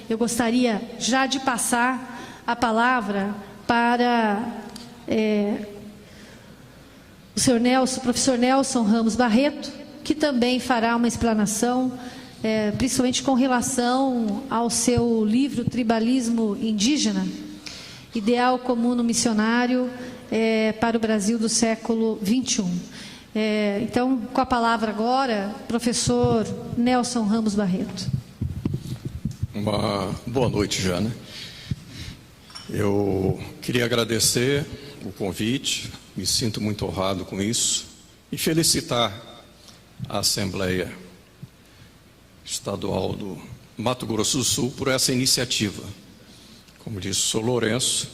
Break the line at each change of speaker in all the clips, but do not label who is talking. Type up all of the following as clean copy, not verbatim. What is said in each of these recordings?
eu gostaria já de passar a palavra para o professor Nelson Ramos Barreto, que também fará uma explanação, principalmente com relação ao seu livro Tribalismo Indígena, Ideal Comum no Missionário para o Brasil do século XXI. Então, com a palavra agora, professor Nelson Ramos Barreto.
Uma boa noite, Jana. Eu queria agradecer o convite, me sinto muito honrado com isso, e felicitar a Assembleia Estadual do Mato Grosso do Sul por essa iniciativa. Como disse o senhor Lourenço,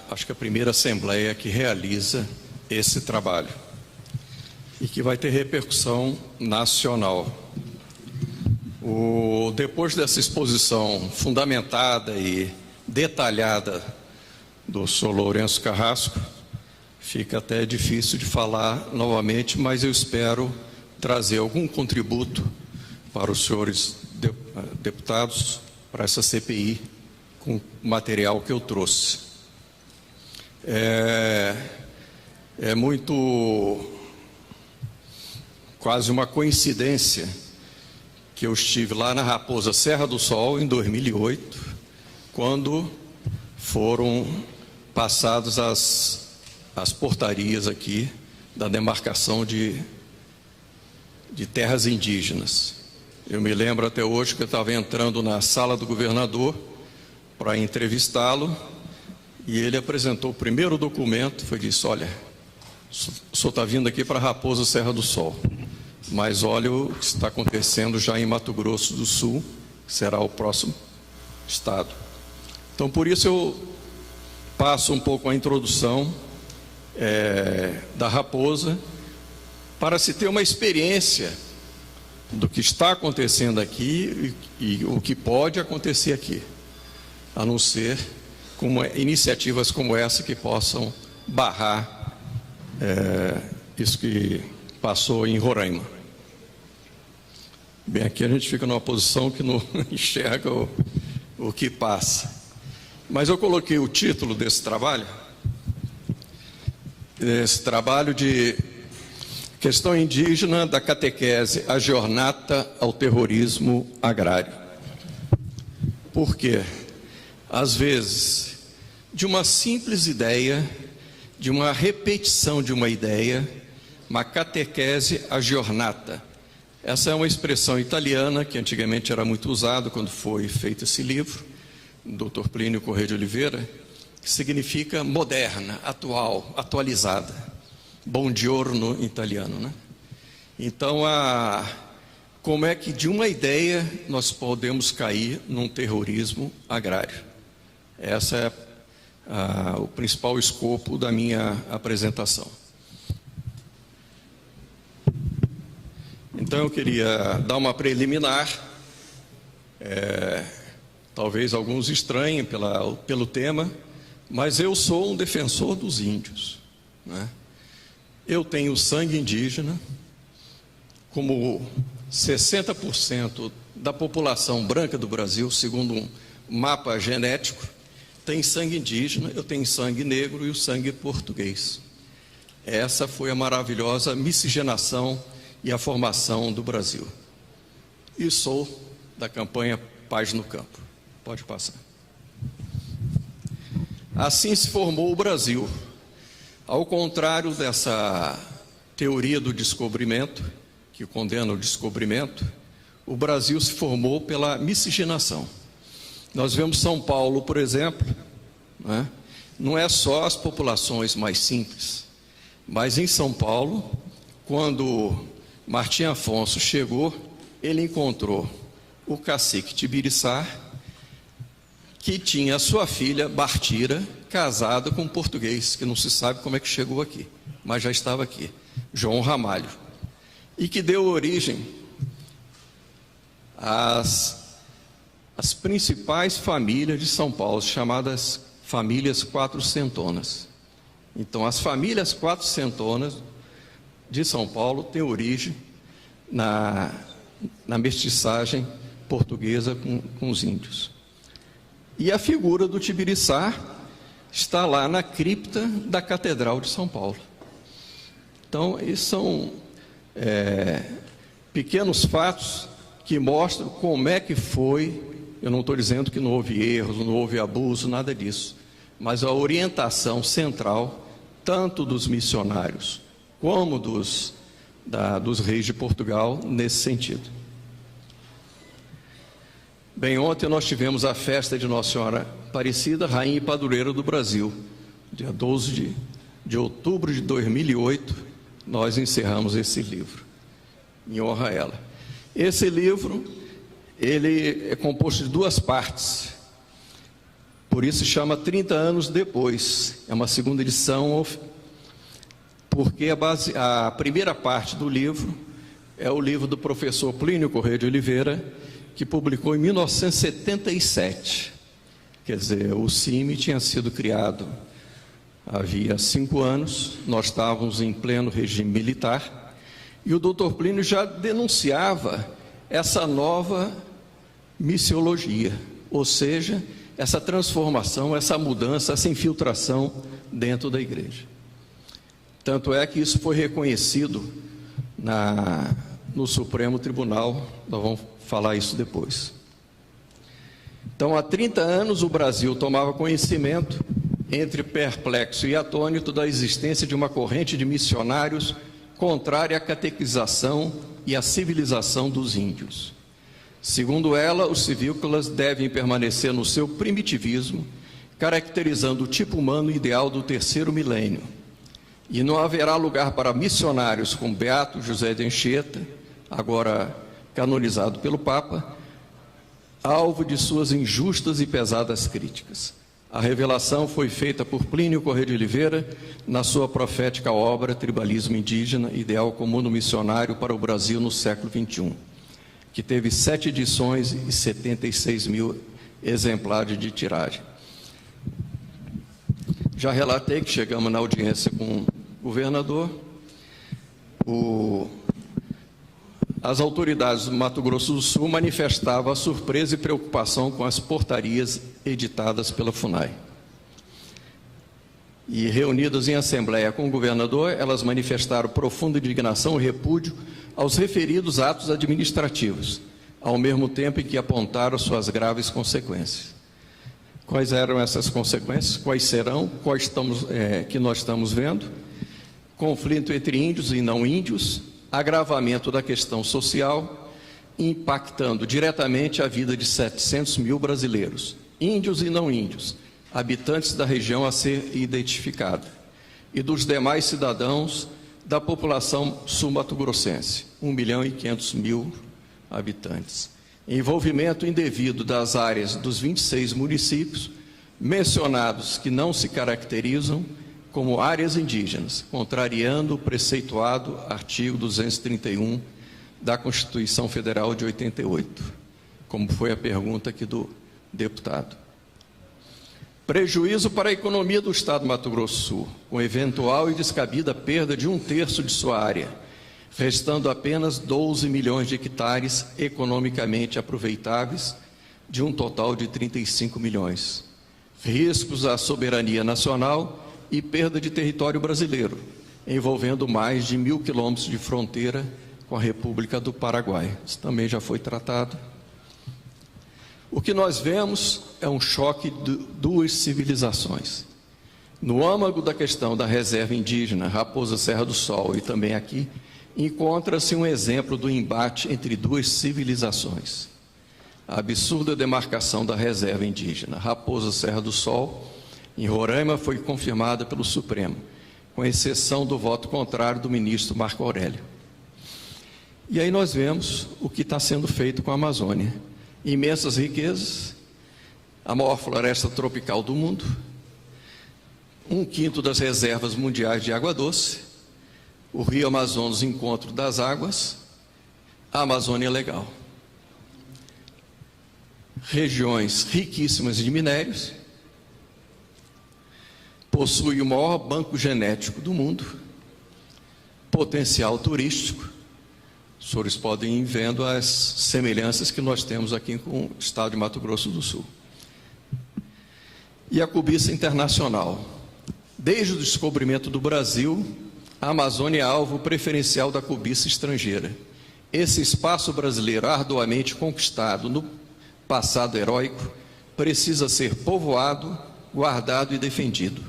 acho que a primeira Assembleia que realiza esse trabalho e que vai ter repercussão nacional. Depois dessa exposição fundamentada e detalhada do senhor Lourenço Carrasco, fica até difícil de falar novamente, mas eu espero trazer algum contributo para os senhores deputados, para essa CPI, com o material que eu trouxe. É muito, quase uma coincidência, que eu estive lá na Raposa Serra do Sol, em 2008, quando foram passadas as portarias aqui da demarcação de terras indígenas. Eu me lembro até hoje que eu estava entrando na sala do governador para entrevistá-lo, e ele apresentou o primeiro documento, disse: olha, o senhor está vindo aqui para Raposa Serra do Sol, mas olha o que está acontecendo já em Mato Grosso do Sul, que será o próximo estado. Então, por isso eu passo um pouco a introdução da Raposa, para se ter uma experiência do que está acontecendo aqui e o que pode acontecer aqui, a não ser iniciativas como essa que possam barrar isso que passou em Roraima. Bem, aqui a gente fica numa posição que não enxerga o que passa. Mas eu coloquei o título desse trabalho de Questão Indígena da Catequese à Jornada ao Terrorismo Agrário. Por quê? Às vezes, de uma simples ideia, de uma repetição de uma ideia, uma catequese à jornada. Essa é uma expressão italiana que antigamente era muito usada quando foi feito esse livro, do Dr. Plínio Corrêa de Oliveira, que significa moderna, atual, atualizada. Buongiorno em italiano, né? Então, como é que de uma ideia nós podemos cair num terrorismo agrário? Essa é o principal escopo da minha apresentação. Então eu queria dar uma preliminar, talvez alguns estranhem pelo tema, mas eu sou um defensor dos índios, né? Eu tenho sangue indígena, como 60% da população branca do Brasil, segundo um mapa genético, tem sangue indígena, eu tenho sangue negro e o sangue português. Essa foi a maravilhosa miscigenação e a formação do Brasil. E sou da campanha Paz no Campo. Pode passar. Assim se formou o Brasil. Ao contrário dessa teoria do descobrimento, que condena o descobrimento, o Brasil se formou pela miscigenação. Nós vemos São Paulo, por exemplo, né? Não é só as populações mais simples, mas em São Paulo, quando Martim Afonso chegou, ele encontrou o cacique Tibiriçá, que tinha a sua filha Bartira casada com um português, que não se sabe como é que chegou aqui, mas já estava aqui, João Ramalho, e que deu origem às principais famílias de São Paulo, chamadas famílias quatrocentonas. Então, as famílias quatrocentonas de São Paulo têm origem na mestiçagem portuguesa com os índios. E a figura do Tibiriçá está lá na cripta da Catedral de São Paulo. Então, esses são pequenos fatos que mostram como é que foi. Eu não estou dizendo que não houve erros, não houve abuso, nada disso, mas a orientação central, tanto dos missionários como dos reis de Portugal, nesse sentido. Bem, ontem nós tivemos a festa de Nossa Senhora Aparecida, Rainha e Padroeira do Brasil. Dia 12 de outubro de 2008, nós encerramos esse livro, em honra a ela. Esse livro, ele é composto de 2 partes, por isso se chama 30 anos depois. É uma segunda edição, porque a primeira parte do livro é o livro do professor Plínio Corrêa de Oliveira, que publicou em 1977. Quer dizer, o CIMI tinha sido criado havia 5 anos, nós estávamos em pleno regime militar, e o doutor Plínio já denunciava essa nova missiologia, ou seja, essa transformação, essa mudança, essa infiltração dentro da igreja. Tanto é que isso foi reconhecido no Supremo Tribunal. Nós vamos falar isso depois. Então, há 30 anos o Brasil tomava conhecimento, entre perplexo e atônito, da existência de uma corrente de missionários contrária à catequização e à civilização dos índios. Segundo ela, os civícolas devem permanecer no seu primitivismo, caracterizando o tipo humano ideal do 3º milênio. E não haverá lugar para missionários como Beato José de Anchieta, agora canonizado pelo Papa, alvo de suas injustas e pesadas críticas. A revelação foi feita por Plínio Corrêa de Oliveira na sua profética obra Tribalismo Indígena, Ideal Comum do Missionário para o Brasil no século XXI, que teve 7 edições e 76 mil exemplares de tiragem. Já relatei que chegamos na audiência com o governador. As autoridades do Mato Grosso do Sul manifestavam a surpresa e preocupação com as portarias editadas pela FUNAI. E, reunidas em assembleia com o governador, elas manifestaram profunda indignação e repúdio aos referidos atos administrativos, ao mesmo tempo em que apontaram suas graves consequências. Quais eram essas consequências? Quais serão? Que nós estamos vendo? Conflito entre índios e não índios, agravamento da questão social, impactando diretamente a vida de 700 mil brasileiros, índios e não índios, habitantes da região a ser identificada, e dos demais cidadãos da população sul-mato-grossense, 1.500.000 habitantes. Envolvimento indevido das áreas dos 26 municípios mencionados, que não se caracterizam como áreas indígenas, contrariando o preceituado artigo 231 da Constituição Federal de 88, como foi a pergunta aqui do deputado. Prejuízo para a economia do Estado do Mato Grosso do Sul, com eventual e descabida perda de 1/3 de sua área, restando apenas 12 milhões de hectares economicamente aproveitáveis, de um total de 35 milhões. Riscos à soberania nacional e perda de território brasileiro, envolvendo mais de 1.000 quilômetros de fronteira com a República do Paraguai. Isso também já foi tratado. O que nós vemos é um choque de 2 civilizações. No âmago da questão da reserva indígena, Raposa Serra do Sol, e também aqui, encontra-se um exemplo do embate entre 2 civilizações. A absurda demarcação da reserva indígena Raposa Serra do Sol, em Roraima, foi confirmada pelo Supremo, com exceção do voto contrário do ministro Marco Aurélio. E aí nós vemos o que está sendo feito com a Amazônia. Imensas riquezas, a maior floresta tropical do mundo, 1/5 das reservas mundiais de água doce, o rio Amazonas, encontro das águas, a Amazônia Legal. Regiões riquíssimas de minérios, possui o maior banco genético do mundo, potencial turístico, Os senhores podem ir vendo as semelhanças que nós temos aqui com o estado de Mato Grosso do Sul. E a cobiça internacional. Desde o descobrimento do Brasil, a Amazônia é alvo preferencial da cobiça estrangeira. Esse espaço brasileiro arduamente conquistado no passado heróico precisa ser povoado, guardado e defendido,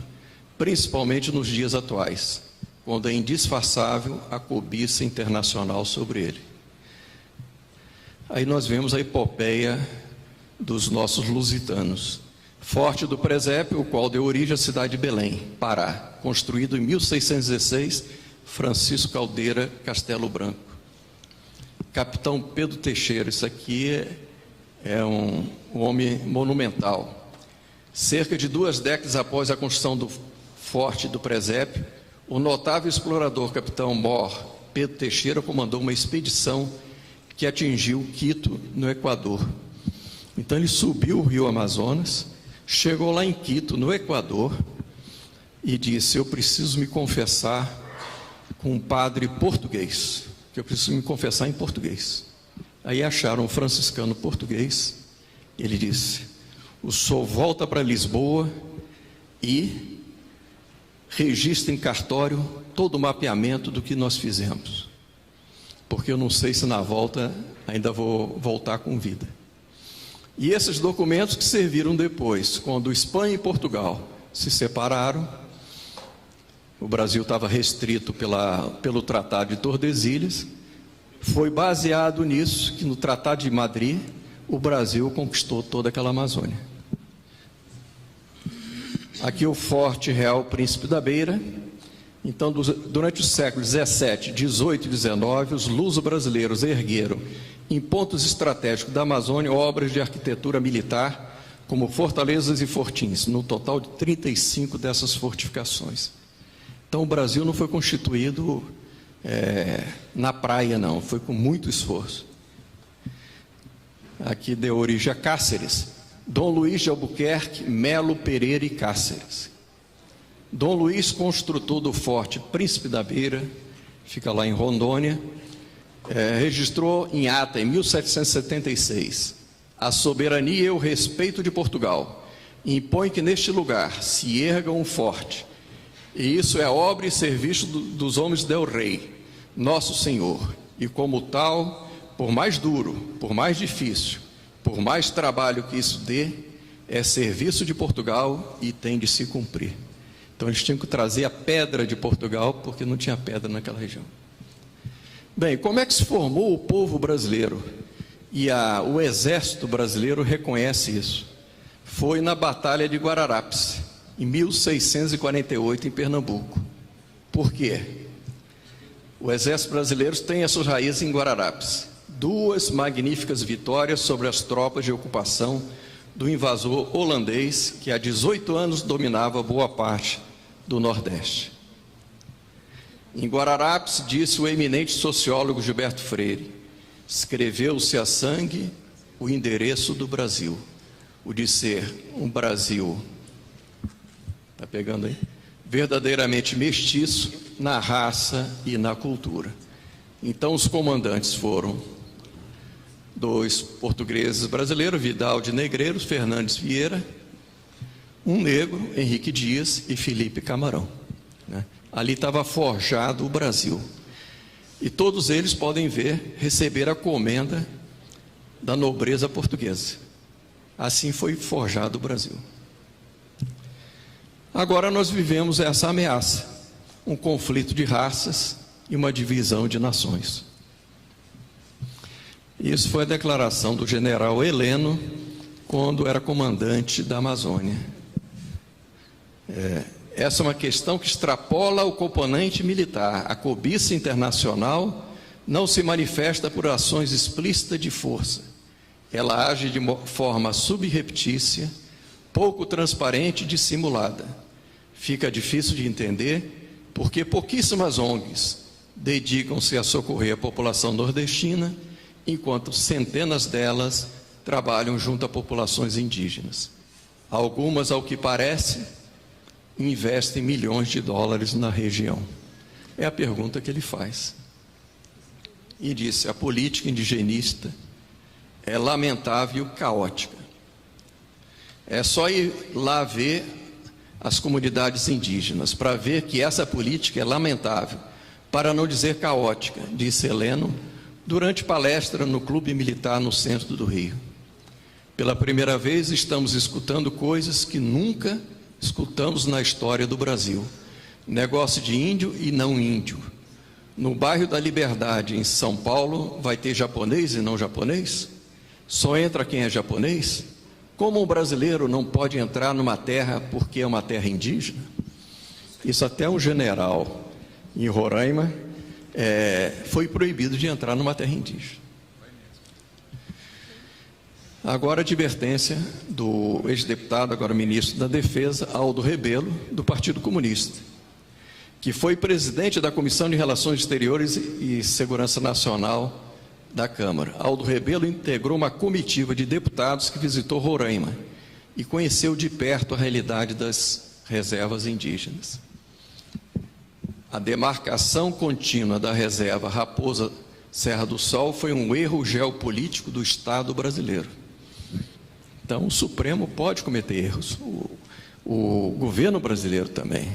principalmente nos dias atuais, quando é indisfarçável a cobiça internacional sobre ele. Aí nós vemos a epopeia dos nossos lusitanos. Forte do Presépio, o qual deu origem à cidade de Belém, Pará, construído em 1616, Francisco Caldeira Castelo Branco. Capitão Pedro Teixeira, isso aqui é um homem monumental. Cerca de 2 décadas após a construção do Forte do Presépio, o notável explorador capitão Mor Pedro Teixeira comandou uma expedição que atingiu Quito, no Equador. Então ele subiu o rio Amazonas, chegou lá em Quito, no Equador, e disse: eu preciso me confessar com um padre português, que eu preciso me confessar em português. Aí acharam um franciscano português. Ele disse: o senhor volta para Lisboa e registra em cartório todo o mapeamento do que nós fizemos, porque eu não sei se na volta ainda vou voltar com vida. E esses documentos que serviram depois, quando Espanha e Portugal se separaram, o Brasil estava restrito pelo Tratado de Tordesilhas, foi baseado nisso que no Tratado de Madrid o Brasil conquistou toda aquela Amazônia. Aqui o Forte Real Príncipe da Beira. Então, durante os séculos 17, 18 e 19, os luso-brasileiros ergueram, em pontos estratégicos da Amazônia, obras de arquitetura militar, como fortalezas e fortins, no total de 35 dessas fortificações. Então, o Brasil não foi constituído na praia, não, foi com muito esforço. Aqui deu origem a Cáceres, Dom Luís de Albuquerque, Melo Pereira e Cáceres. Dom Luís, construtor do Forte Príncipe da Beira, fica lá em Rondônia, registrou em ata, em 1776, a soberania e o respeito de Portugal impõe que neste lugar se erga um forte, e isso é obra e serviço dos homens del rei, nosso Senhor, e como tal, por mais duro, por mais difícil, por mais trabalho que isso dê, é serviço de Portugal e tem de se cumprir. Então eles tinham que trazer a pedra de Portugal, porque não tinha pedra naquela região. Bem, como é que se formou o povo brasileiro? E o exército brasileiro reconhece isso. Foi na Batalha de Guararapes, em 1648, em Pernambuco. Por quê? O exército brasileiro tem as suas raízes em Guararapes. 2 magníficas vitórias sobre as tropas de ocupação do invasor holandês, que há 18 anos dominava boa parte do Nordeste. Em Guararapes, disse o eminente sociólogo Gilberto Freire, escreveu-se a sangue o endereço do Brasil, o de ser um Brasil, está pegando aí? Verdadeiramente mestiço na raça e na cultura. Então os comandantes foram 2 portugueses brasileiros, Vidal de Negreiros, Fernandes Vieira, um negro, Henrique Dias, e Felipe Camarão, né? Ali estava forjado o Brasil. E todos eles podem receber a comenda da nobreza portuguesa. Assim foi forjado o Brasil. Agora nós vivemos essa ameaça, um conflito de raças e uma divisão de nações. Isso foi a declaração do general Heleno, quando era comandante da Amazônia. Essa é uma questão que extrapola o componente militar. A cobiça internacional não se manifesta por ações explícitas de força. Ela age de forma subreptícia, pouco transparente e dissimulada. Fica difícil de entender porque pouquíssimas ONGs dedicam-se a socorrer a população nordestina, enquanto centenas delas trabalham junto a populações indígenas. Algumas, ao que parece, investem milhões de dólares na região. É a pergunta que ele faz. e disse: a política indigenista é lamentável e caótica. É só ir lá ver as comunidades indígenas para ver que essa política é lamentável, para não dizer caótica, disse Heleno durante palestra no Clube Militar no centro do Rio. Pela primeira vez estamos escutando coisas que nunca escutamos na história do Brasil. Negócio de índio e não índio. No bairro da Liberdade, em São Paulo, vai ter japonês e não japonês? Só entra quem é japonês? Como um brasileiro não pode entrar numa terra porque é uma terra indígena? Isso até um general em Roraima foi proibido de entrar numa terra indígena. Agora a advertência do ex-deputado, agora ministro da Defesa, Aldo Rebelo, do Partido Comunista, que foi presidente da Comissão de Relações Exteriores e Segurança Nacional da Câmara. Aldo Rebelo integrou uma comitiva de deputados que visitou Roraima e conheceu de perto a realidade das reservas indígenas. A demarcação contínua da reserva Raposa Serra do Sol foi um erro geopolítico do Estado brasileiro. Então, o Supremo pode cometer erros, o governo brasileiro também.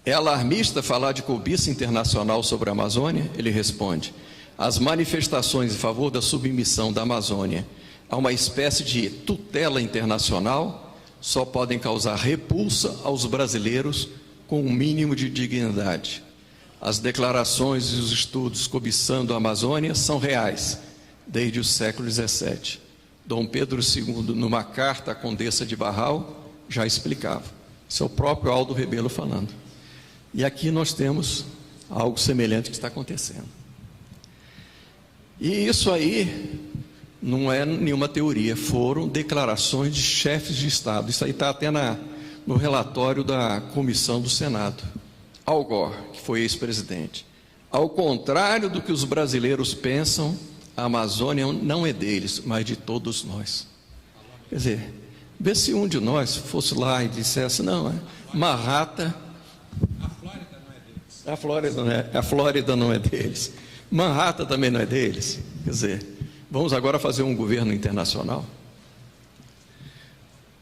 É alarmista falar de cobiça internacional sobre a Amazônia? Ele responde: as manifestações em favor da submissão da Amazônia a uma espécie de tutela internacional só podem causar repulsa aos brasileiros com um mínimo de dignidade. As declarações e os estudos cobiçando a Amazônia são reais desde o século XVII. Dom Pedro II, numa carta à Condessa de Barral, já explicava. Isso é o próprio Aldo Rebelo falando. E aqui nós temos algo semelhante que está acontecendo. E isso aí não é nenhuma teoria, foram declarações de chefes de Estado. Isso aí está até no relatório da comissão do Senado. Al Gore, que foi ex-presidente: ao contrário do que os brasileiros pensam, a Amazônia não é deles, mas de todos nós. Quer dizer, vê se um de nós fosse lá e dissesse: não, uma rata... A Flórida não é deles. Manhattan também não é deles. Quer dizer, vamos agora fazer um governo internacional?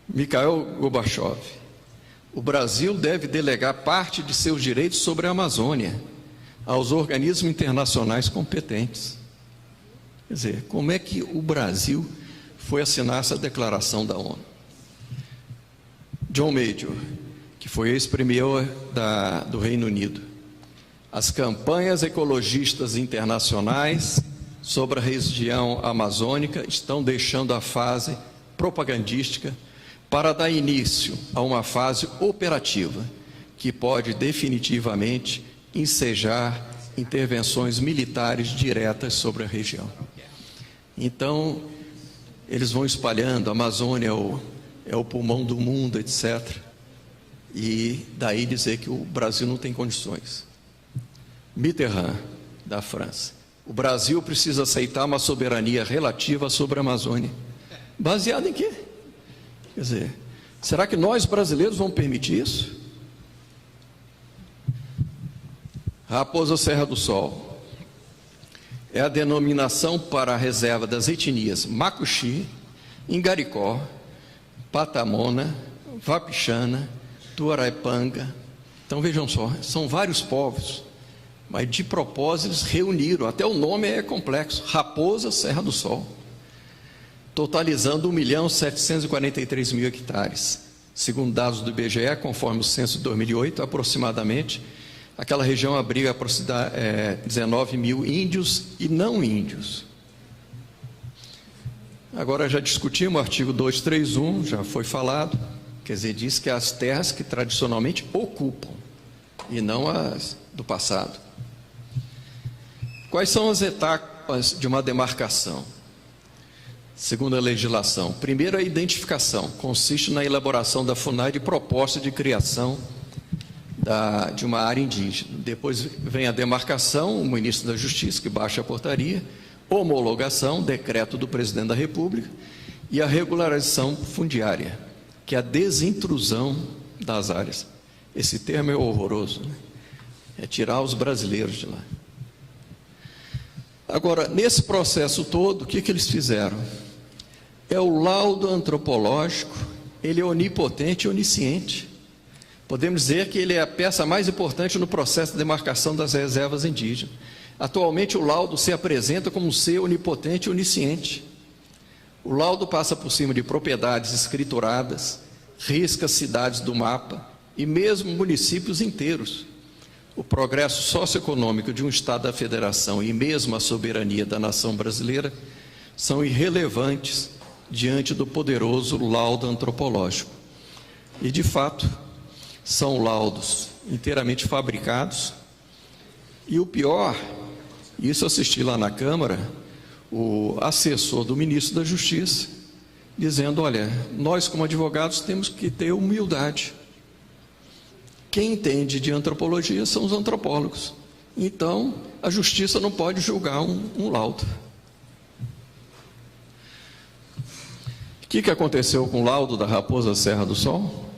Mikhail Gorbachev: o Brasil deve delegar parte de seus direitos sobre a Amazônia aos organismos internacionais competentes. Quer dizer, como é que o Brasil foi assinar essa declaração da ONU? John Major, que foi ex-premier do Reino Unido: as campanhas ecologistas internacionais sobre a região amazônica estão deixando a fase propagandística para dar início a uma fase operativa que pode definitivamente ensejar intervenções militares diretas sobre a região. Então, eles vão espalhando: a Amazônia é o pulmão do mundo, etc. E daí dizer que o Brasil não tem condições. Mitterrand, da França: o Brasil precisa aceitar uma soberania relativa sobre a Amazônia. Baseado em quê? Quer dizer, será que nós brasileiros vamos permitir isso? Raposa Serra do Sol é a denominação para a reserva das etnias Macuxi, Ingaricó, Patamona, Wapixana, Tuaraipanga. Então vejam só, são vários povos, mas de propósito eles reuniram, até o nome é complexo: Raposa Serra do Sol, totalizando 1.743.000 hectares. Segundo dados do IBGE, conforme o censo de 2008, aproximadamente, aquela região abriga 19 mil índios e não índios. Agora já discutimos o artigo 231, já foi falado, quer dizer, diz que as terras que tradicionalmente ocupam, e não as do passado. Quais são as etapas de uma demarcação? Segundo a legislação: primeiro, a identificação, consiste na elaboração da FUNAI de proposta de criação de uma área indígena. Depois vem a demarcação, o ministro da Justiça, que baixa a portaria, homologação, decreto do presidente da República, e a regularização fundiária, que é a desintrusão das áreas. Esse termo é horroroso, né? É tirar os brasileiros de lá. Agora, nesse processo todo, o que eles fizeram? É o laudo antropológico, ele é onipotente e onisciente. Podemos dizer que ele é a peça mais importante no processo de demarcação das reservas indígenas. Atualmente, o laudo se apresenta como um ser onipotente e onisciente. O laudo passa por cima de propriedades escrituradas, risca cidades do mapa e mesmo municípios inteiros. O progresso socioeconômico de um Estado da Federação e mesmo a soberania da nação brasileira são irrelevantes diante do poderoso laudo antropológico. E, de fato, são laudos inteiramente fabricados. E o pior, isso assisti lá na Câmara, o assessor do ministro da Justiça, dizendo, olha, nós como advogados temos que ter humildade. Quem entende de antropologia são os antropólogos. Então, a justiça não pode julgar um laudo. O que aconteceu com o laudo da Raposa Serra do Sol?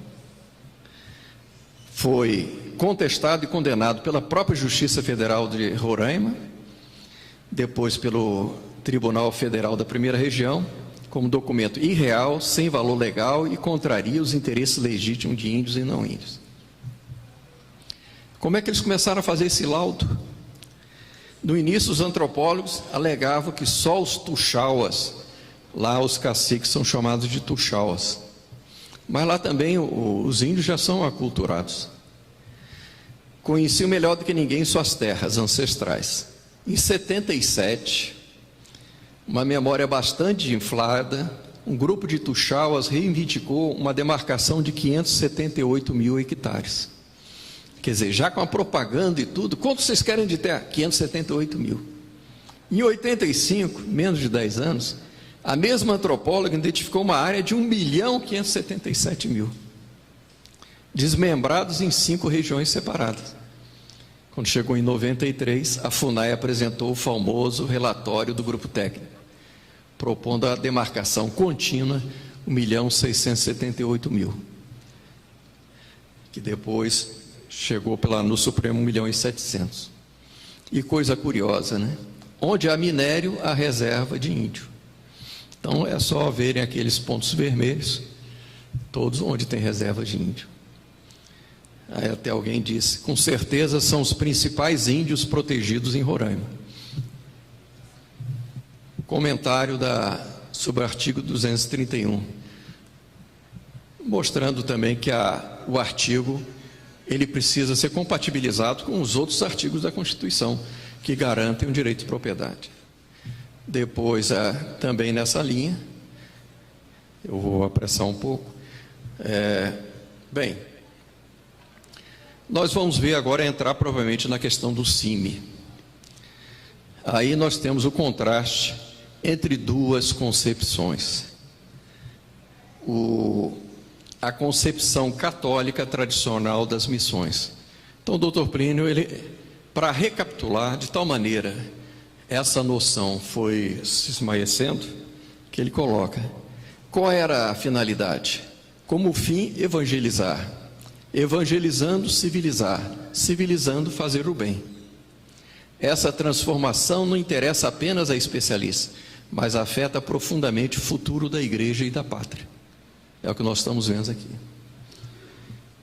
Foi contestado e condenado pela própria Justiça Federal de Roraima, depois pelo Tribunal Federal da Primeira Região, como documento irreal, sem valor legal e contraria os interesses legítimos de índios e não índios. Como é que eles começaram a fazer esse laudo? No início, os antropólogos alegavam que só os tuxauas, lá os caciques são chamados de tuxauas, mas lá também os índios já são aculturados. Conheciam melhor do que ninguém suas terras ancestrais. Em 77, uma memória bastante inflada, um grupo de tuxauas reivindicou uma demarcação de 578 mil hectares. Quer dizer, já com a propaganda e tudo, quanto vocês querem de terra? 578 mil. Em 85, menos de 10 anos, a mesma antropóloga identificou uma área de 1.577.000, desmembrados em 5 regiões separadas. Quando chegou em 93, a FUNAI apresentou o famoso relatório do grupo técnico, propondo a demarcação contínua 1.678.000, que depois chegou no Supremo 1.700.000. E coisa curiosa, né? Onde há minério, há reserva de índio. Então é só verem aqueles pontos vermelhos, todos onde tem reserva de índio. Aí até alguém disse, com certeza são os principais índios protegidos em Roraima. Comentário sobre o artigo 231, mostrando também que o artigo ele precisa ser compatibilizado com os outros artigos da Constituição, que garantem o direito de propriedade. Depois, também nessa linha, eu vou apressar um pouco. Bem, nós vamos ver agora entrar provavelmente na questão do CIMI. Aí nós temos o contraste entre duas concepções. A concepção católica tradicional das missões. Então, o doutor Plínio, para recapitular, de tal maneira, essa noção foi se esmaecendo, que ele coloca, qual era a finalidade? Como fim, evangelizar. Evangelizando, civilizar. Civilizando, fazer o bem. Essa transformação não interessa apenas a especialistas, mas afeta profundamente o futuro da igreja e da pátria. É o que nós estamos vendo aqui.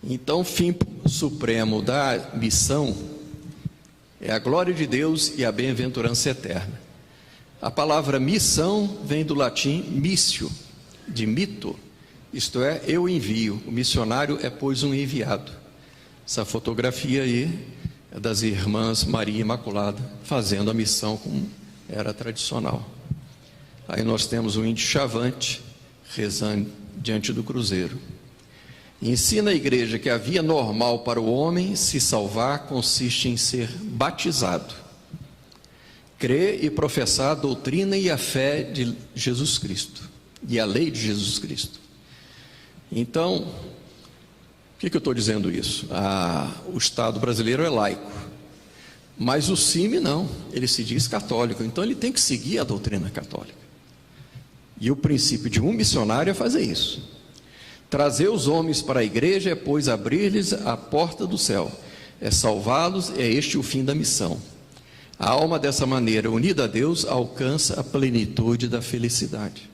Então, o fim supremo da missão é a glória de Deus e a bem-aventurança eterna. A palavra missão vem do latim missio, de mito, isto é, eu envio. O missionário é, pois, um enviado. Essa fotografia aí é das irmãs Maria Imaculada, fazendo a missão como era tradicional. Aí nós temos o índio Chavante, rezando diante do cruzeiro. Ensina a igreja que a via normal para o homem se salvar consiste em ser batizado, crer e professar a doutrina e a fé de Jesus Cristo e a lei de Jesus Cristo. Então, por que eu estou dizendo isso? O Estado brasileiro é laico, mas o CIMI não, ele se diz católico, então ele tem que seguir a doutrina católica. E o princípio de um missionário é fazer isso. Trazer os homens para a igreja é, pois, abrir-lhes a porta do céu. É salvá-los, é este o fim da missão. A alma, dessa maneira, unida a Deus, alcança a plenitude da felicidade.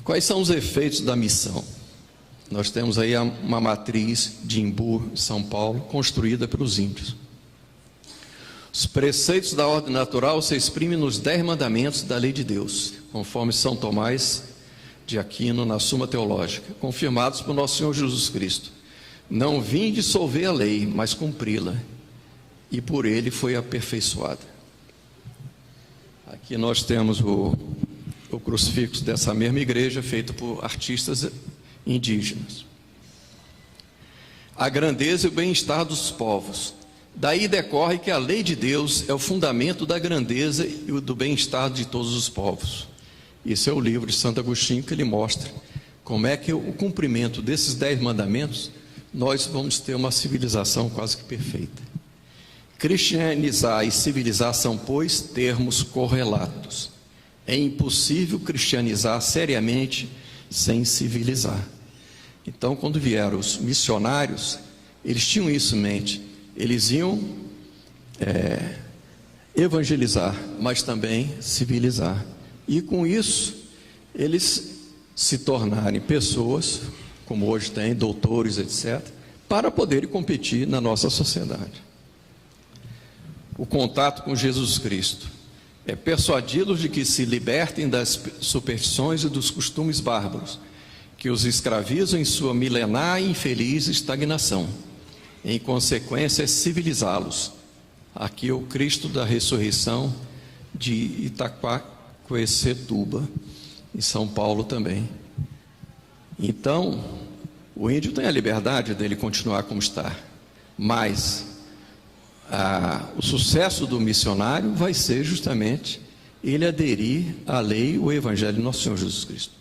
Quais são os efeitos da missão? Nós temos aí uma matriz de Imbu, São Paulo, construída pelos índios. Os preceitos da ordem natural se exprimem nos 10 mandamentos da lei de Deus, conforme São Tomás de Aquino na Suma Teológica, confirmados por nosso Senhor Jesus Cristo. Não vim dissolver a lei, mas cumpri-la, e por ele foi aperfeiçoada. Aqui nós temos o crucifixo dessa mesma igreja, feito por artistas indígenas. A grandeza e o bem-estar dos povos. Daí decorre que a lei de Deus é o fundamento da grandeza e do bem-estar de todos os povos. Esse é o livro de Santo Agostinho, que ele mostra como é que o cumprimento desses 10 mandamentos, nós vamos ter uma civilização quase que perfeita. Cristianizar e civilizar são, pois, termos correlatos. É impossível cristianizar seriamente sem civilizar. Então, quando vieram os missionários, eles tinham isso em mente. Eles iam evangelizar, mas também civilizar. E com isso, eles se tornarem pessoas, como hoje tem, doutores, etc., para poderem competir na nossa sociedade. O contato com Jesus Cristo é persuadi-los de que se libertem das superstições e dos costumes bárbaros, que os escravizam em sua milenar e infeliz estagnação. Em consequência, é civilizá-los. Aqui é o Cristo da ressurreição de Itaquaquecetuba, em São Paulo também. Então, o índio tem a liberdade dele continuar como está, mas o sucesso do missionário vai ser justamente ele aderir à lei, o Evangelho de nosso Senhor Jesus Cristo.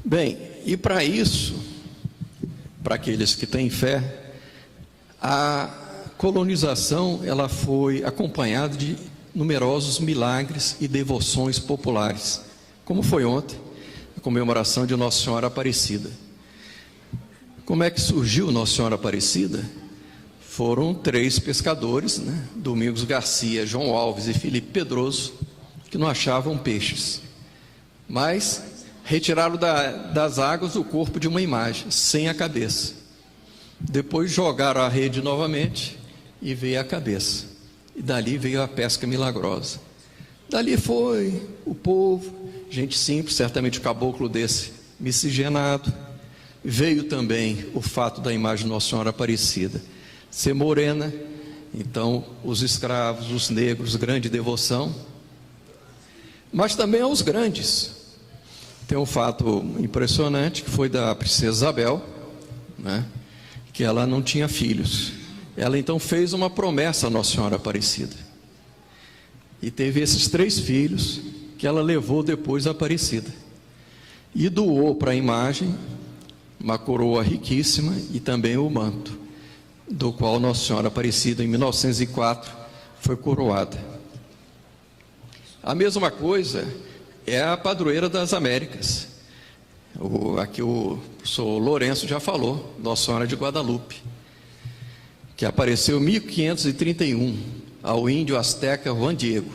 Bem, e para isso, para aqueles que têm fé, a colonização ela foi acompanhada de numerosos milagres e devoções populares, como foi ontem a comemoração de Nossa Senhora Aparecida. Como é que surgiu Nossa Senhora Aparecida? Foram 3 pescadores, Domingos Garcia, João Alves e Felipe Pedroso, que não achavam peixes, mas retiraram das águas o corpo de uma imagem, sem a cabeça. Depois jogaram a rede novamente e veio a cabeça. E dali veio a pesca milagrosa. Dali foi o povo, gente simples, certamente o caboclo desse miscigenado. Veio também o fato da imagem de Nossa Senhora Aparecida ser morena, então os escravos, os negros, grande devoção. Mas também aos grandes. Tem um fato impressionante que foi da princesa Isabel, que ela não tinha filhos. Ela então fez uma promessa à Nossa Senhora Aparecida. E teve esses 3 filhos que ela levou depois à Aparecida. E doou para a imagem uma coroa riquíssima e também o manto, do qual Nossa Senhora Aparecida, em 1904, foi coroada. A mesma coisa é a padroeira das Américas. Aqui o professor Lourenço já falou, Nossa Senhora de Guadalupe, que apareceu em 1531 ao índio asteca Juan Diego,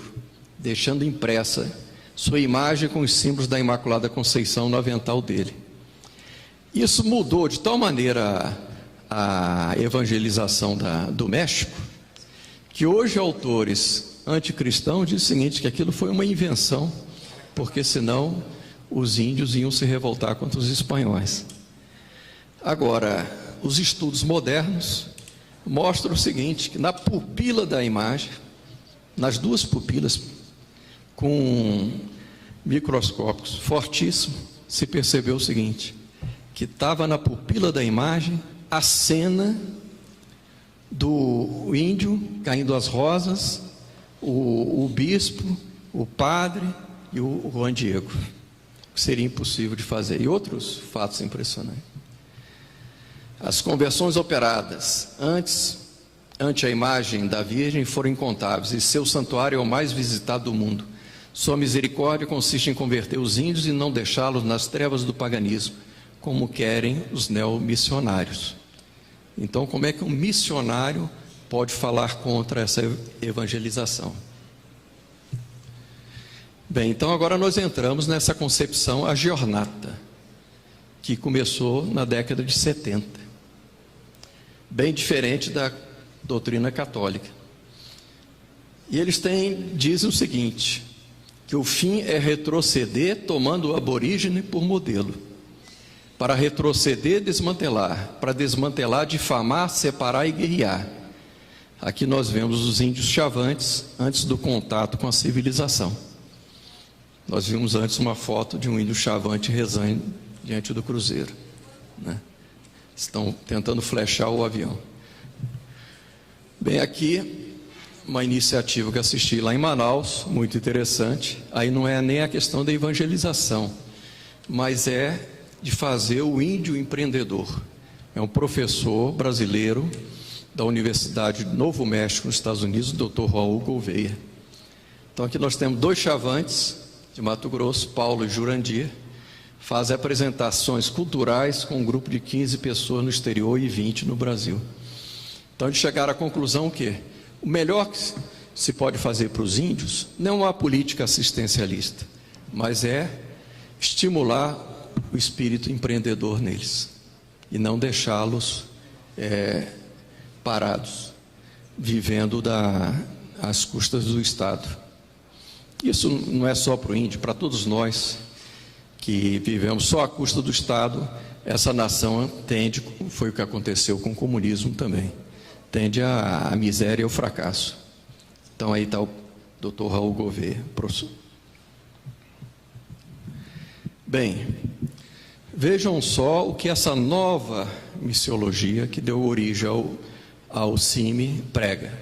deixando impressa sua imagem com os símbolos da Imaculada Conceição no avental dele. Isso mudou de tal maneira a evangelização do México, que hoje autores anticristãos dizem o seguinte, que aquilo foi uma invenção, porque senão os índios iam se revoltar contra os espanhóis. Agora, os estudos modernos mostram o seguinte, que na pupila da imagem, nas 2 pupilas, com microscópios fortíssimos, se percebeu o seguinte, que estava na pupila da imagem a cena do índio caindo as rosas, o bispo, o padre e o Juan Diego, que seria impossível de fazer, e outros fatos impressionantes. As conversões operadas ante a imagem da Virgem foram incontáveis, e seu santuário é o mais visitado do mundo. Sua misericórdia consiste em converter os índios e não deixá-los nas trevas do paganismo, como querem os neomissionários. Então, como é que um missionário pode falar contra essa evangelização. Bem, então agora nós entramos nessa concepção agiornata, que começou na década de 70, bem diferente da doutrina católica. E eles dizem o seguinte, que o fim é retroceder tomando o aborígene por modelo. Para retroceder, desmantelar. Para desmantelar, difamar, separar e guerrear. Aqui nós vemos os índios chavantes antes do contato com a civilização. Nós vimos antes uma foto de um índio chavante rezando diante do cruzeiro, né? Estão tentando flechar o avião. Bem, aqui uma iniciativa que assisti lá em Manaus, muito interessante. Aí não é nem a questão da evangelização, mas é de fazer o índio empreendedor. É um professor brasileiro da Universidade de Novo México, nos Estados Unidos, o Dr. Raul Gouveia. Então aqui nós temos 2 chavantes de Mato Grosso, Paulo e Jurandir, fazem apresentações culturais com um grupo de 15 pessoas no exterior e 20 no Brasil. Então eles chegaram à conclusão que o melhor que se pode fazer para os índios não é uma política assistencialista, mas é estimular o espírito empreendedor neles e não deixá-los parados, vivendo às custas do Estado. Isso não é só para o índio, para todos nós que vivemos só à custa do Estado. Essa nação tende, foi o que aconteceu com o comunismo também, tende à miséria e ao fracasso. Então aí está o Dr. Raul Gouveia, professor. Bem, vejam só o que essa nova missiologia que deu origem ao CIMI prega.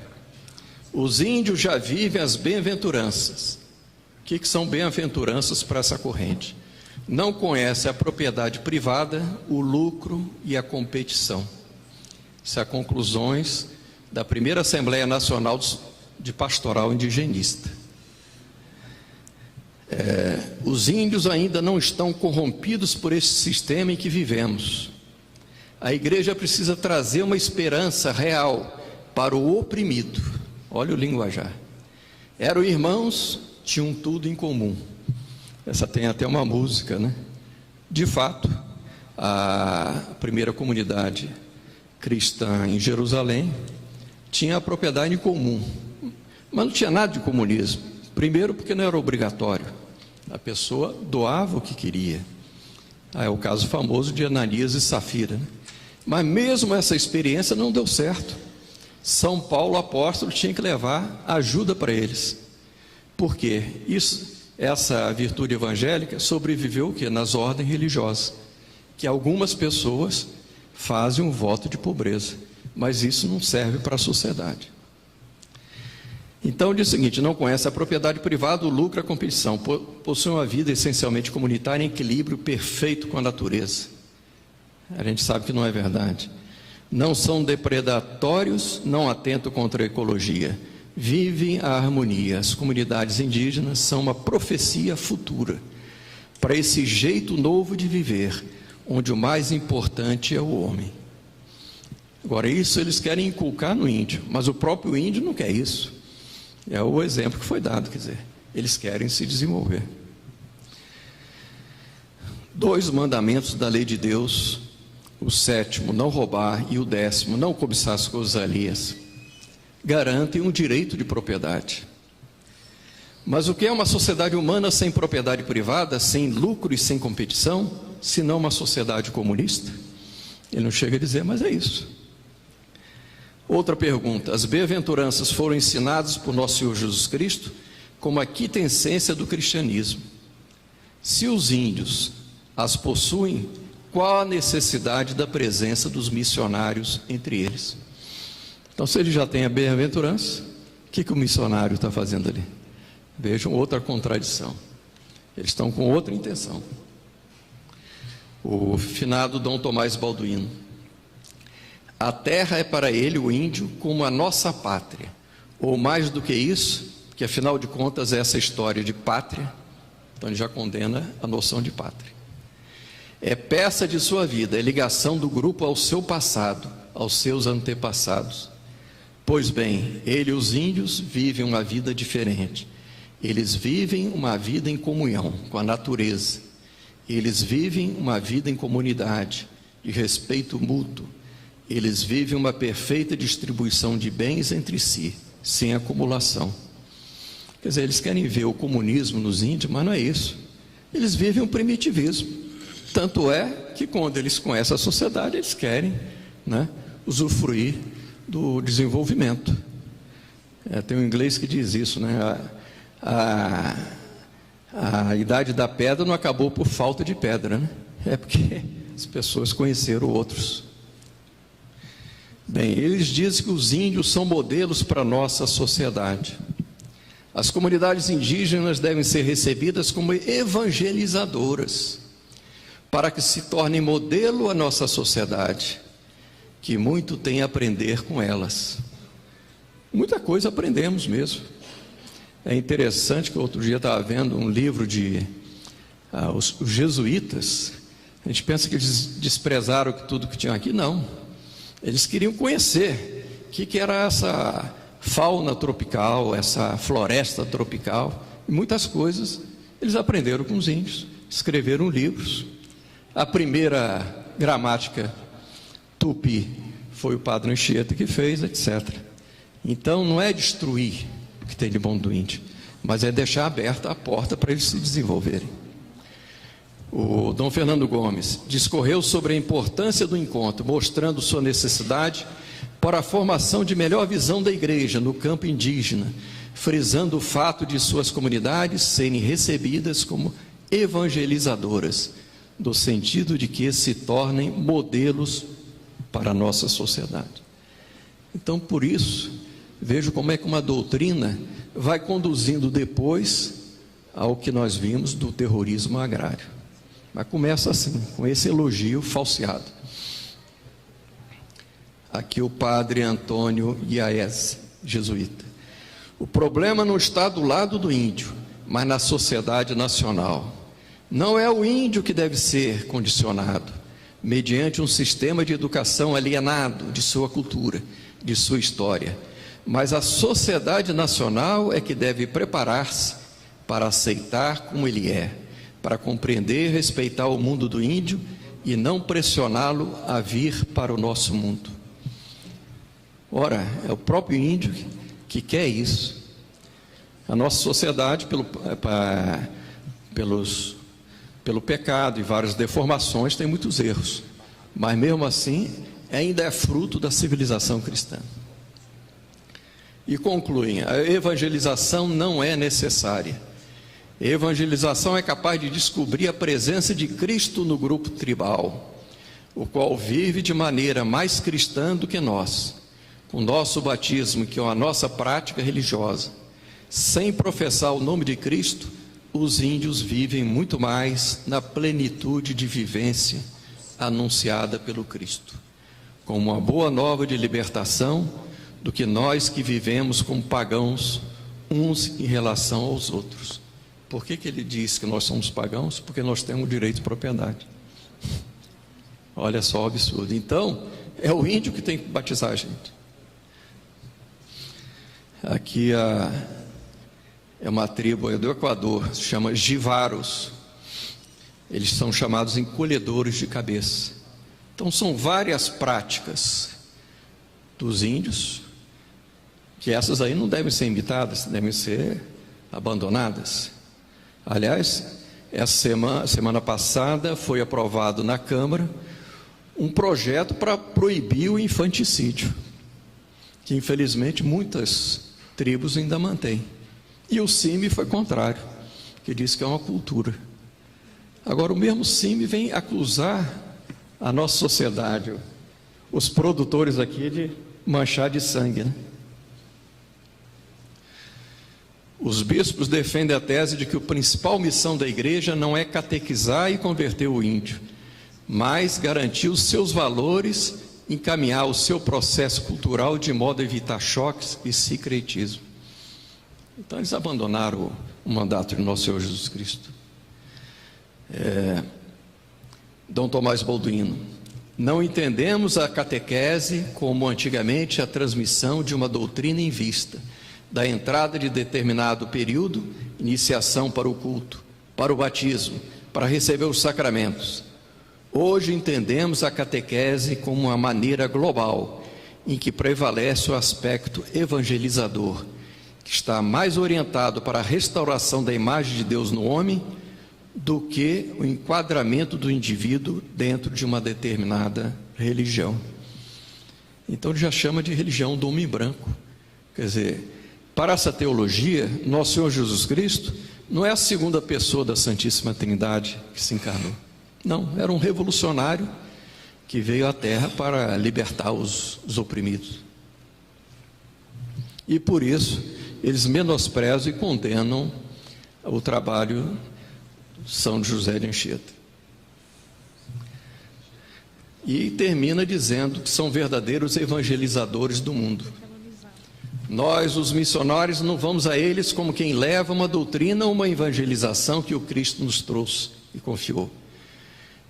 Os índios já vivem as bem-aventuranças. O que são bem-aventuranças para essa corrente? Não conhece a propriedade privada, o lucro e a competição. Isso é conclusões da primeira Assembleia Nacional de Pastoral Indigenista. Os índios ainda não estão corrompidos por esse sistema em que vivemos. A igreja precisa trazer uma esperança real para o oprimido. Olha o linguajar. Eram irmãos, tinham tudo em comum. Essa tem até uma música, né? De fato, a primeira comunidade cristã em Jerusalém tinha a propriedade em comum, mas não tinha nada de comunismo. Primeiro porque não era obrigatório, a pessoa doava o que queria. É o caso famoso de Ananias e Safira, né? Mas mesmo essa experiência não deu certo. São Paulo apóstolo tinha que levar ajuda para eles. Por quê? Essa virtude evangélica sobreviveu o quê? Nas ordens religiosas, que algumas pessoas fazem um voto de pobreza, mas isso não serve para a sociedade. Então diz o seguinte: não conhece a propriedade privada, o lucro e a competição, possui uma vida essencialmente comunitária em equilíbrio perfeito com a natureza. A gente sabe que não é verdade. Não são depredatórios, não atentam contra a ecologia, vivem a harmonia. As comunidades indígenas são uma profecia futura para esse jeito novo de viver, onde o mais importante é o homem. Agora, isso eles querem inculcar no índio, mas o próprio índio não quer isso. É o exemplo que foi dado, quer dizer, eles querem se desenvolver. 2 mandamentos da lei de Deus, o 7º, não roubar, e o 10º, não cobiçar as coisas alheias, garantem um direito de propriedade. Mas o que é uma sociedade humana sem propriedade privada, sem lucro e sem competição, se não uma sociedade comunista? Ele não chega a dizer, mas é isso. Outra pergunta: as bem-aventuranças foram ensinadas por nosso Senhor Jesus Cristo como a quintessência do cristianismo. Se os índios as possuem, qual a necessidade da presença dos missionários entre eles? Então, se ele já tem a bem-aventurança, o que o missionário está fazendo ali? Vejam outra contradição. Eles estão com outra intenção. O finado Dom Tomás Balduino: a terra é para ele, o índio, como a nossa pátria, ou mais do que isso, que afinal de contas é essa história de pátria. Então ele já condena a noção de pátria. É peça de sua vida, é ligação do grupo ao seu passado, aos seus antepassados. Pois bem, ele e os índios vivem uma vida diferente. Eles vivem uma vida em comunhão com a natureza. Eles vivem uma vida em comunidade, de respeito mútuo. Eles vivem uma perfeita distribuição de bens entre si, sem acumulação. Quer dizer, eles querem ver o comunismo nos índios, mas não é isso. Eles vivem um primitivismo. Tanto é que quando eles conhecem a sociedade, eles querem, usufruir do desenvolvimento. Tem um inglês que diz isso, a idade da pedra não acabou por falta de pedra, é porque as pessoas conheceram outros. Bem, eles dizem que os índios são modelos para a nossa sociedade. As comunidades indígenas devem ser recebidas como evangelizadoras, para que se tornem modelo à nossa sociedade, que muito tem a aprender com elas. Muita coisa aprendemos mesmo. É interessante que outro dia estava vendo um livro de os jesuítas. A gente pensa que eles desprezaram tudo que tinha aqui. Não, eles queriam conhecer o que era essa fauna tropical, essa floresta tropical, e muitas coisas eles aprenderam com os índios, escreveram livros. A primeira gramática tupi foi o Padre Anchieta que fez, etc. Então não é destruir o que tem de bom do índio, mas é deixar aberta a porta para eles se desenvolverem. O Dom Fernando Gomes discorreu sobre a importância do encontro, mostrando sua necessidade para a formação de melhor visão da igreja no campo indígena, frisando o fato de suas comunidades serem recebidas como evangelizadoras, no sentido de que se tornem modelos para a nossa sociedade. Então, por isso, vejo como é que uma doutrina vai conduzindo depois ao que nós vimos do terrorismo agrário. Mas começa assim, com esse elogio falseado. Aqui o padre Antônio Iaez, jesuíta. O problema não está do lado do índio, mas na sociedade nacional. Não é o índio que deve ser condicionado, mediante um sistema de educação alienado de sua cultura, de sua história, mas a sociedade nacional é que deve preparar-se para aceitar como ele é, para compreender e respeitar o mundo do índio e não pressioná-lo a vir para o nosso mundo. Ora, é o próprio índio que quer isso. A nossa sociedade, pelo pecado e várias deformações, tem muitos erros, mas mesmo assim ainda é fruto da civilização cristã. E concluem: a evangelização não é necessária. A evangelização é capaz de descobrir a presença de Cristo no grupo tribal, o qual vive de maneira mais cristã do que nós, com o nosso batismo, que é a nossa prática religiosa. Sem professar o nome de Cristo, os índios vivem muito mais na plenitude de vivência anunciada pelo Cristo, como uma boa nova de libertação, do que nós que vivemos como pagãos uns em relação aos outros. Por que ele diz que nós somos pagãos? Porque nós temos o direito de propriedade. Olha só o absurdo. Então, é o índio que tem que batizar a gente. Aqui é uma tribo do Equador, se chama Jivaros. Eles são chamados encolhedores de cabeça. Então são várias práticas dos índios, que essas aí não devem ser imitadas, devem ser abandonadas. Aliás, essa semana passada foi aprovado na Câmara um projeto para proibir o infanticídio, que infelizmente muitas tribos ainda mantêm. E o CIMI foi contrário, que diz que é uma cultura. Agora o mesmo CIMI vem acusar a nossa sociedade, os produtores aqui, de manchar de sangue, Os bispos defendem a tese de que a principal missão da igreja não é catequizar e converter o índio, mas garantir os seus valores, encaminhar o seu processo cultural de modo a evitar choques e sincretismo. Então eles abandonaram o mandato de nosso Senhor Jesus Cristo. Dom Tomás Balduino: Não entendemos a catequese como antigamente a transmissão de uma doutrina em vista da entrada de determinado período, iniciação para o culto, para o batismo, para receber os sacramentos. Hoje entendemos a catequese como uma maneira global, em que prevalece o aspecto evangelizador, que está mais orientado para a restauração da imagem de Deus no homem do que o enquadramento do indivíduo dentro de uma determinada religião. Então ele já chama de religião do homem branco. Quer dizer, para essa teologia, nosso Senhor Jesus Cristo não é a segunda pessoa da Santíssima Trindade que se encarnou. Não, era um revolucionário que veio à Terra para libertar os oprimidos. E por isso, eles menosprezam e condenam o trabalho de São José de Anchieta. E termina dizendo que são verdadeiros evangelizadores do mundo. Nós, os missionários, não vamos a eles como quem leva uma doutrina ou uma evangelização que o Cristo nos trouxe e confiou.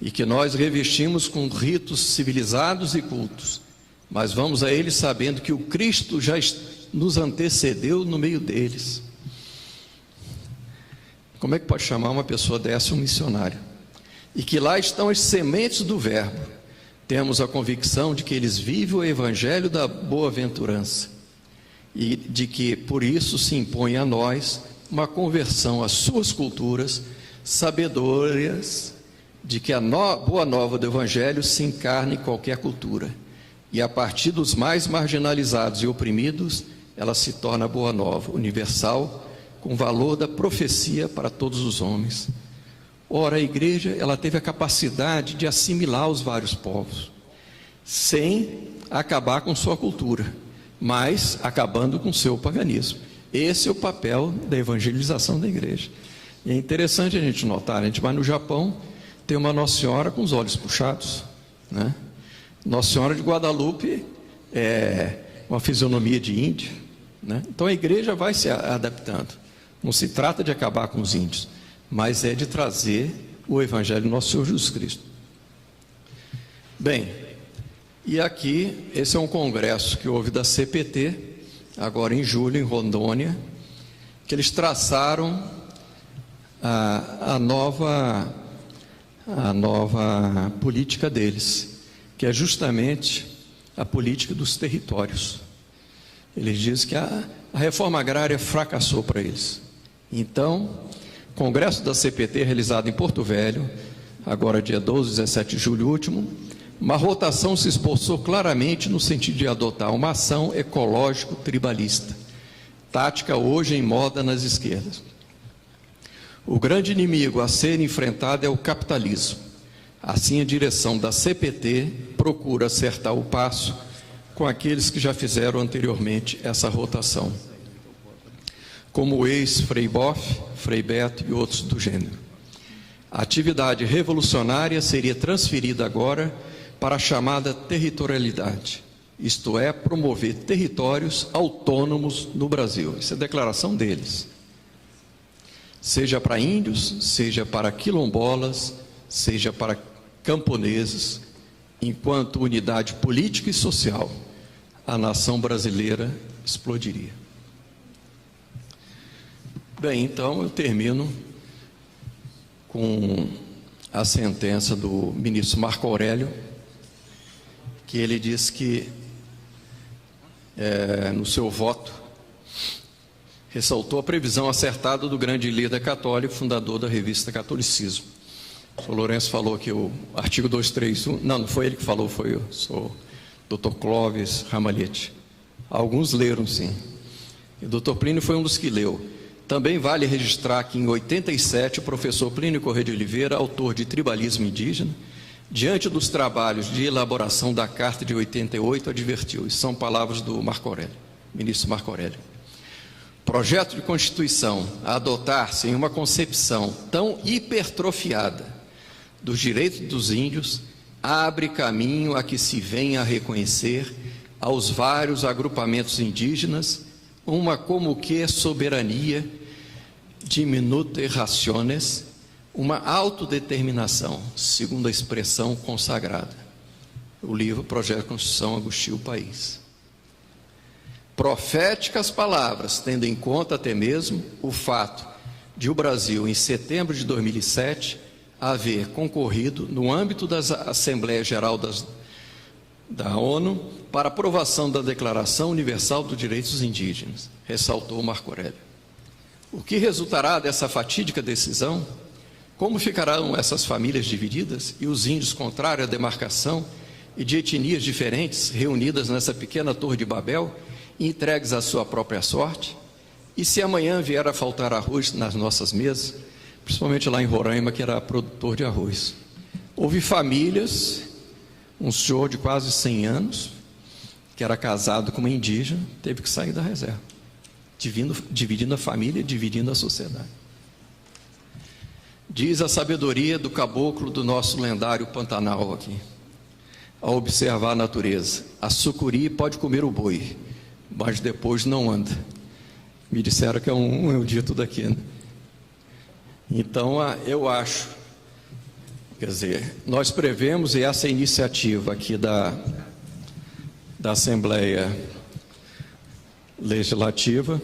E que nós revestimos com ritos civilizados e cultos. Mas vamos a eles sabendo que o Cristo já nos antecedeu no meio deles. Como é que pode chamar uma pessoa dessa um missionário? E que lá estão as sementes do verbo. Temos a convicção de que eles vivem o evangelho da boa-aventurança. E de que por isso se impõe a nós uma conversão às suas culturas, sabedoras de que a boa nova do Evangelho se encarna em qualquer cultura. E a partir dos mais marginalizados e oprimidos, ela se torna boa nova, universal, com valor da profecia para todos os homens. Ora, a igreja, ela teve a capacidade de assimilar os vários povos, sem acabar com sua cultura, mas acabando com seu paganismo. Esse é o papel da evangelização da igreja. E é interessante a gente notar, a gente vai no Japão, tem uma Nossa Senhora com os olhos puxados, né? Nossa Senhora de Guadalupe é uma fisionomia de índio, né? Então a igreja vai se adaptando. Não se trata de acabar com os índios, mas é de trazer o evangelho do nosso Senhor Jesus Cristo. Bem, e aqui, esse é um congresso que houve da CPT, agora em julho, em Rondônia, que eles traçaram a nova política deles, que é justamente a política dos territórios. Eles dizem que a reforma agrária fracassou para eles. Então, o congresso da CPT, realizado em Porto Velho, agora dia 12, 17 de julho último, uma rotação se esboçou claramente no sentido de adotar uma ação ecológico-tribalista, tática hoje em moda nas esquerdas. O grande inimigo a ser enfrentado é o capitalismo. Assim, a direção da CPT procura acertar o passo com aqueles que já fizeram anteriormente essa rotação, como o ex-Frei Boff, Frei Beto e outros do gênero. A atividade revolucionária seria transferida agora para a chamada territorialidade, isto é, promover territórios autônomos no Brasil. Essa é a declaração deles. Seja para índios, seja para quilombolas, seja para camponeses, enquanto unidade política e social, a nação brasileira explodiria. Bem, então eu termino com a sentença do ministro Marco Aurélio, que ele diz que, no seu voto, ressaltou a previsão acertada do grande líder católico, fundador da revista Catolicismo. O Sr. Lourenço falou que o artigo 231, não foi ele que falou, foi o Dr. Clóvis Ramalhete. Alguns leram, sim. E o Dr. Plínio foi um dos que leu. Também vale registrar que, em 87, o professor Plínio Corrêa de Oliveira, autor de Tribalismo Indígena, diante dos trabalhos de elaboração da Carta de 88, advertiu, e são palavras do Marco Aurélio, ministro Marco Aurélio: projeto de Constituição a adotar-se em uma concepção tão hipertrofiada dos direitos dos índios abre caminho a que se venha a reconhecer aos vários agrupamentos indígenas uma como que soberania diminute rationes, uma autodeterminação, segundo a expressão consagrada. o livro Projeto de Constituição Angustia o País. Proféticas palavras, tendo em conta até mesmo o fato de o Brasil, em setembro de 2007, haver concorrido no âmbito da Assembleia Geral da ONU para aprovação da Declaração Universal dos Direitos Indígenas, ressaltou Marco Aurélio. O que resultará dessa fatídica decisão? Como ficarão essas famílias divididas e os índios contrários à demarcação e de etnias diferentes reunidas nessa pequena Torre de Babel e entregues à sua própria sorte? E se amanhã vier a faltar arroz nas nossas mesas, principalmente lá em Roraima, que era produtor de arroz? Houve famílias, um senhor de quase 100 anos, que era casado com uma indígena, teve que sair da reserva, dividindo a família, dividindo a sociedade. Diz a sabedoria do caboclo do nosso lendário Pantanal aqui, ao observar a natureza: a sucuri pode comer o boi, mas depois não anda. Me disseram que é um dito daqui, né? Então, eu acho, quer dizer, nós prevemos, e essa iniciativa aqui da Assembleia Legislativa,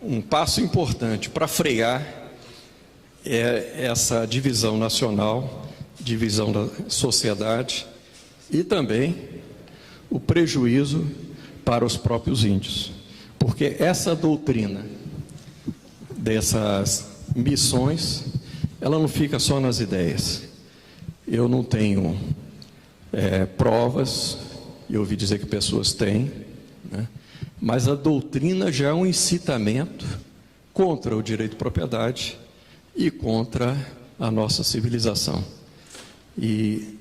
um passo importante para frear essa divisão nacional, divisão da sociedade e também o prejuízo para os próprios índios. Porque essa doutrina dessas missões, ela não fica só nas ideias. Eu não tenho provas, eu ouvi dizer que pessoas têm, né? Mas a doutrina já é um incitamento contra o direito de propriedade e contra a nossa civilização. E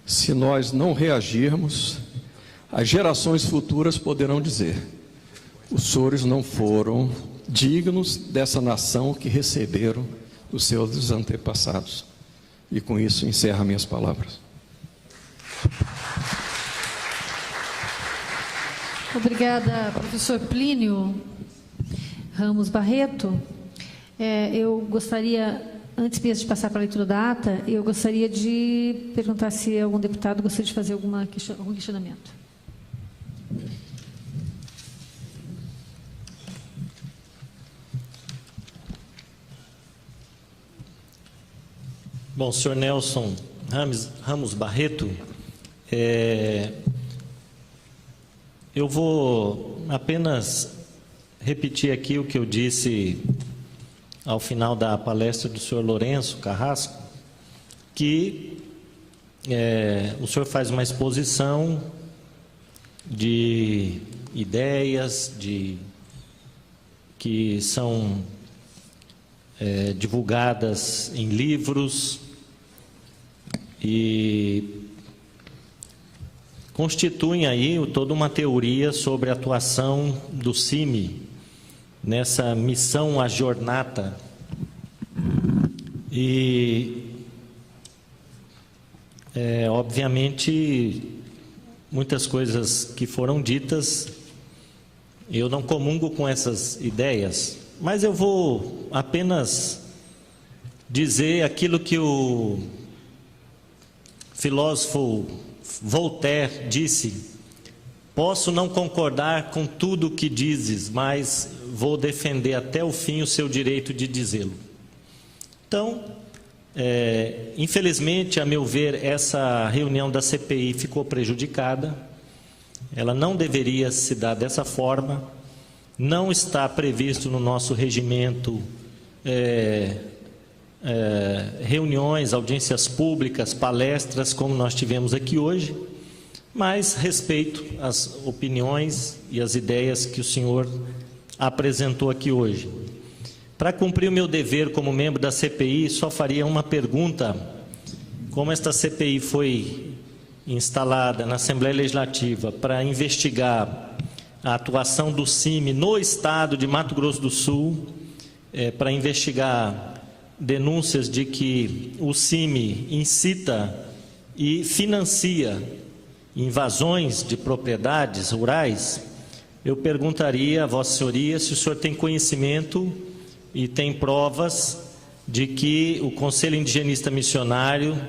se nós não reagirmos, as gerações futuras poderão dizer: os senhores não foram dignos dessa nação que receberam dos seus antepassados. E com isso encerro minhas palavras.
Obrigada, professor Plínio Ramos Barreto. Eu gostaria, antes mesmo de passar para a leitura da ata, eu gostaria de perguntar se algum deputado gostaria de fazer algum questionamento.
Bom, senhor Nelson Ramos Barreto, eu vou apenas repetir aqui o que eu disse ao final da palestra do senhor Lourenço Carrasco, que o senhor faz uma exposição de ideias que são divulgadas em livros e constituem aí toda uma teoria sobre a atuação do CIMI nessa missão à jornada. E, obviamente, muitas coisas que foram ditas, eu não comungo com essas ideias, mas eu vou apenas dizer aquilo que o filósofo Voltaire disse: posso não concordar com tudo o que dizes, mas vou defender até o fim o seu direito de dizê-lo. Então, infelizmente, a meu ver, essa reunião da CPI ficou prejudicada. Ela não deveria se dar dessa forma. Não está previsto no nosso regimento reuniões, audiências públicas, palestras, como nós tivemos aqui hoje, mas respeito as opiniões e as ideias que o senhor apresentou aqui hoje. Para cumprir o meu dever como membro da CPI, só faria uma pergunta: como esta CPI foi instalada na Assembleia Legislativa para investigar a atuação do CIMI no estado de Mato Grosso do Sul, para investigar denúncias de que o CIMI incita e financia invasões de propriedades rurais, eu perguntaria a Vossa Senhoria se o senhor tem conhecimento e tem provas de que o Conselho Indigenista Missionário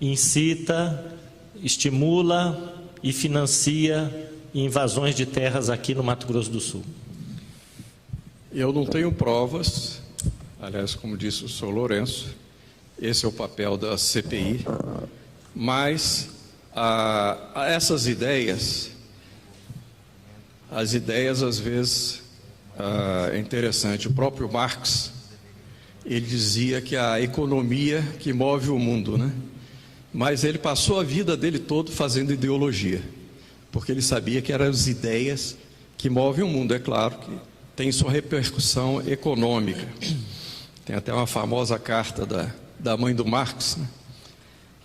incita estimula e financia invasões de terras aqui no Mato Grosso do Sul?
Eu não tenho provas, aliás, como disse o senhor Lourenço, esse é o papel da CPI, mas essas ideias, as ideias às vezes é interessante. O próprio Marx, ele dizia que a economia que move o mundo, né? Mas ele passou a vida dele todo fazendo ideologia, porque ele sabia que eram as ideias que movem o mundo. É claro que tem sua repercussão econômica. Tem até uma famosa carta da mãe do Marx, né?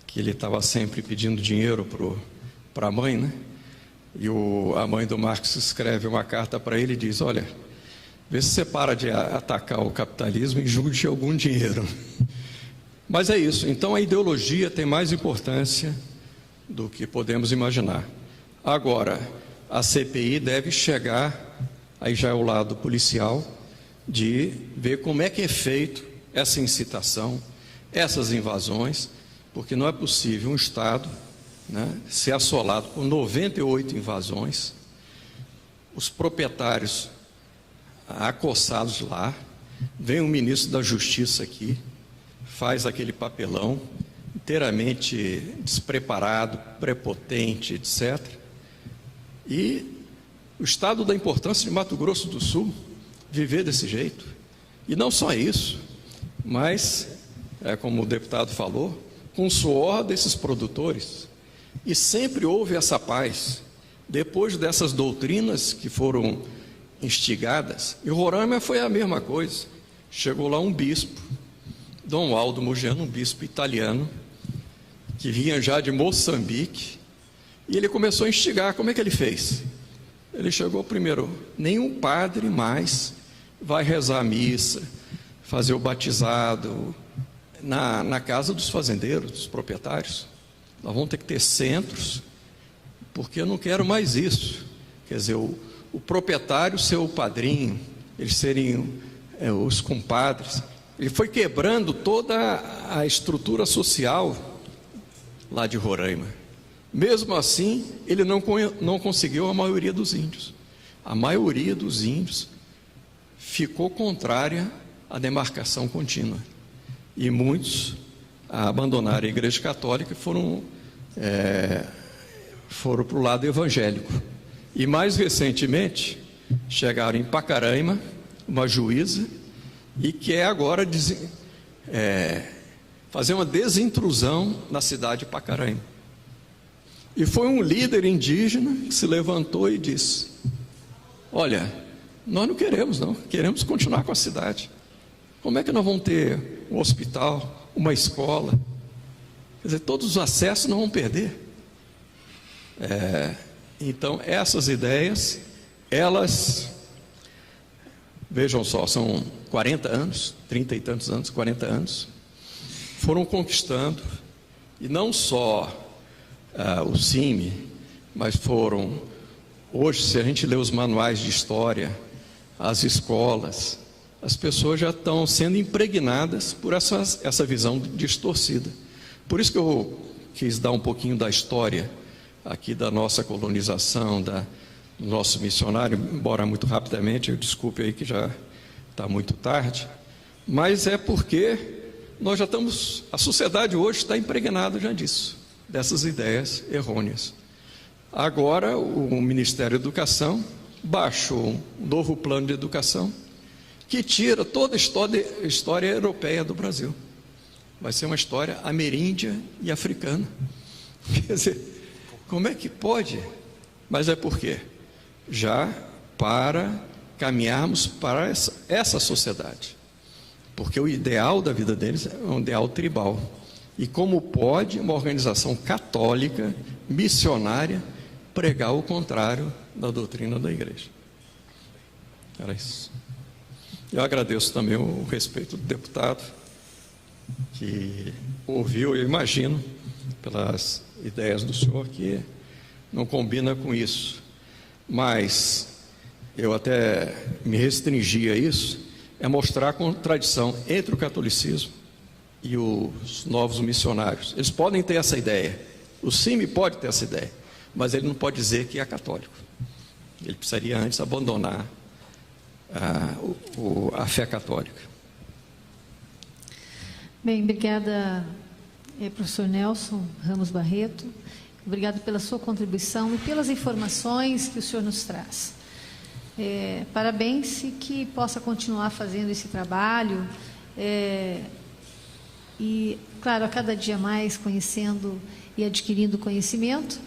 Que ele estava sempre pedindo dinheiro para a mãe, né? E a mãe do Marx escreve uma carta para ele e diz: olha, vê se você para de atacar o capitalismo e junte algum dinheiro. Mas é isso. Então a ideologia tem mais importância do que podemos imaginar. Agora, a CPI deve chegar, aí já é o lado policial, de ver como é que é feito essa incitação, essas invasões, porque não é possível um Estado, né, ser assolado por 98 invasões, os proprietários acossados lá, vem o ministro da Justiça aqui, faz aquele papelão, inteiramente despreparado, prepotente, etc. E o estado da importância de Mato Grosso do Sul viver desse jeito. E não só isso, mas, como o deputado falou, com o suor desses produtores. E sempre houve essa paz. Depois dessas doutrinas que foram instigadas, e Roraima foi a mesma coisa. Chegou lá um bispo, Dom Aldo Mugiano, um bispo italiano, que vinha já de Moçambique, e ele começou a instigar. Como é que ele fez? Ele chegou primeiro: nenhum padre mais vai rezar a missa, fazer o batizado na casa dos fazendeiros, dos proprietários. Nós vamos ter que ter centros, porque eu não quero mais isso. Quer dizer, o proprietário ser o padrinho, eles serem os compadres. Ele foi quebrando toda a estrutura social lá de Roraima. Mesmo assim, ele não conseguiu a maioria dos índios. A maioria dos índios ficou contrária à demarcação contínua. E muitos abandonaram a Igreja Católica e foram para o lado evangélico. E mais recentemente, chegaram em Pacaraima, uma juíza, e quer agora fazer uma desintrusão na cidade de Pacaraima. E foi um líder indígena que se levantou e disse: olha, nós não queremos não, queremos continuar com a cidade. Como é que nós vamos ter um hospital, uma escola? Quer dizer, todos os acessos não vão perder. Então, essas ideias, elas, vejam só, são 40 anos, 30 e tantos anos, 40 anos, foram conquistando, e não só o CIMI, mas foram, hoje, se a gente lê os manuais de história, as escolas, as pessoas já estão sendo impregnadas por essa visão distorcida. Por isso que eu quis dar um pouquinho da história aqui da nossa colonização, do nosso missionário, embora muito rapidamente, eu desculpe aí que já está muito tarde, mas é porque nós já estamos, a sociedade hoje está impregnada já disso, dessas ideias errôneas. Agora o Ministério da Educação baixou um novo plano de educação que tira toda a história europeia do Brasil. Vai ser uma história ameríndia e africana. Quer dizer, como é que pode? Mas é por quê? Já para caminharmos para essa sociedade. Porque o ideal da vida deles é um ideal tribal. E como pode uma organização católica, missionária, pregar o contrário da doutrina da igreja? Era isso. Eu agradeço também o respeito do deputado, que ouviu, eu imagino, pelas ideias do senhor, que não combina com isso. Mas eu até me restringi a isso, é mostrar a contradição entre o catolicismo e os novos missionários. Eles podem ter essa ideia, O CIMI pode ter essa ideia, mas ele não pode dizer que é católico. Ele precisaria antes abandonar a fé católica.
Bem, obrigada, professor Nelson Ramos Barreto. Obrigado pela sua contribuição e pelas informações que o senhor nos traz. Parabéns e que possa continuar fazendo esse trabalho e, claro, a cada dia mais conhecendo e adquirindo conhecimento,